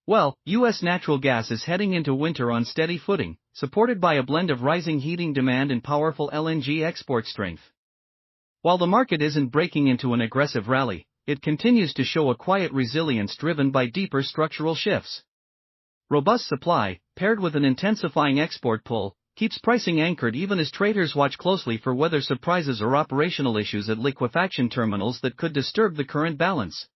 Well, U.S. natural gas is heading into winter on steady footing, supported by a blend of rising heating demand and powerful LNG export strength. While the market isn't breaking into an aggressive rally, it continues to show a quiet resilience driven by deeper structural shifts. Robust supply, paired with an intensifying export pull, keeps pricing anchored even as traders watch closely for weather surprises or operational issues at liquefaction terminals that could disturb the current balance.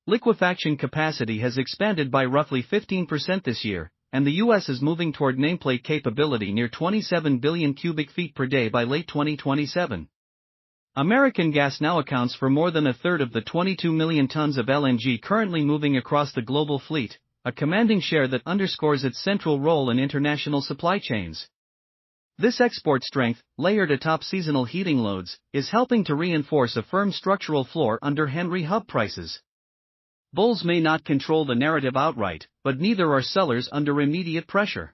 Liquefaction capacity has expanded by roughly 15% this year, and the U.S. is moving toward nameplate capability near 27 billion cubic feet per day by late 2027. American gas now accounts for more than a third of the 22 million tons of LNG currently moving across the global fleet, a commanding share that underscores its central role in international supply chains. This export strength, layered atop seasonal heating loads, is helping to reinforce a firm structural floor under Henry Hub prices. Bulls may not control the narrative outright, but neither are sellers under immediate pressure.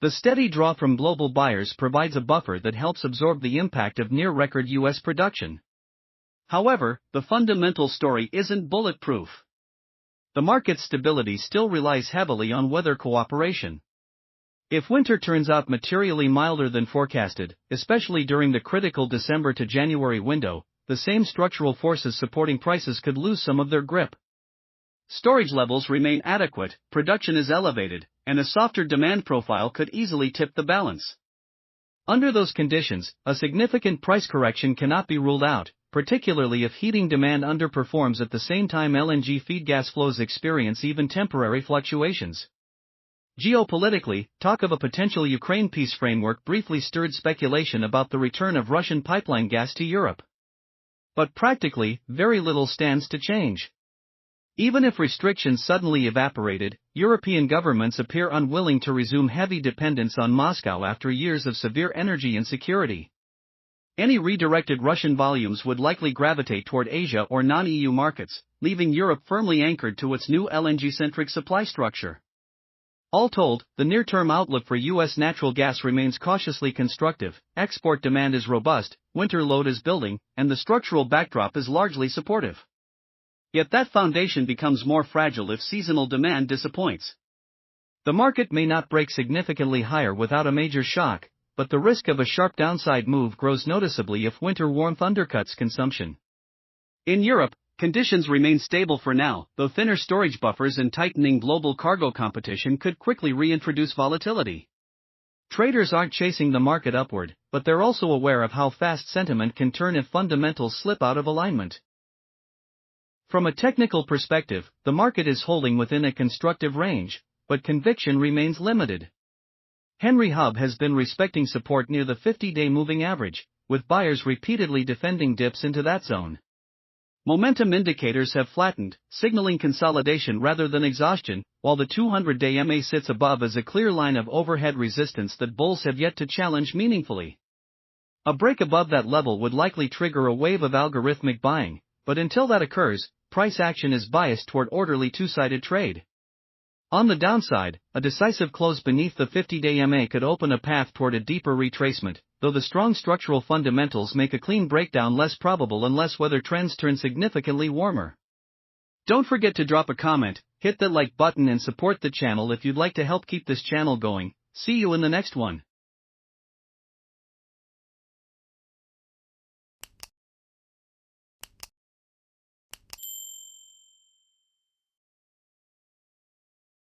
The steady draw from global buyers provides a buffer that helps absorb the impact of near-record U.S. production. However, the fundamental story isn't bulletproof. The market's stability still relies heavily on weather cooperation. If winter turns out materially milder than forecasted, especially during the critical December to January window, the same structural forces supporting prices could lose some of their grip. Storage levels remain adequate, production is elevated, and a softer demand profile could easily tip the balance. Under those conditions, a significant price correction cannot be ruled out, particularly if heating demand underperforms at the same time LNG feed gas flows experience even temporary fluctuations. Geopolitically, talk of a potential Ukraine peace framework briefly stirred speculation about the return of Russian pipeline gas to Europe. But practically, very little stands to change. Even if restrictions suddenly evaporated, European governments appear unwilling to resume heavy dependence on Moscow after years of severe energy insecurity. Any redirected Russian volumes would likely gravitate toward Asia or non-EU markets, leaving Europe firmly anchored to its new LNG-centric supply structure. All told, the near-term outlook for U.S. natural gas remains cautiously constructive, export demand is robust, winter load is building, and the structural backdrop is largely supportive. Yet that foundation becomes more fragile if seasonal demand disappoints. The market may not break significantly higher without a major shock, but the risk of a sharp downside move grows noticeably if winter warmth undercuts consumption. In Europe, conditions remain stable for now, though thinner storage buffers and tightening global cargo competition could quickly reintroduce volatility. Traders aren't chasing the market upward, but they're also aware of how fast sentiment can turn if fundamentals slip out of alignment. From a technical perspective, the market is holding within a constructive range, but conviction remains limited. Henry Hub has been respecting support near the 50-day moving average, with buyers repeatedly defending dips into that zone. Momentum indicators have flattened, signaling consolidation rather than exhaustion, while the 200-day MA sits above as a clear line of overhead resistance that bulls have yet to challenge meaningfully. A break above that level would likely trigger a wave of algorithmic buying, but until that occurs, price action is biased toward orderly two-sided trade. On the downside, a decisive close beneath the 50-day MA could open a path toward a deeper retracement, though the strong structural fundamentals make a clean breakdown less probable unless weather trends turn significantly warmer. Don't forget to drop a comment, hit that like button and support the channel if you'd like to help keep this channel going. See you in the next one.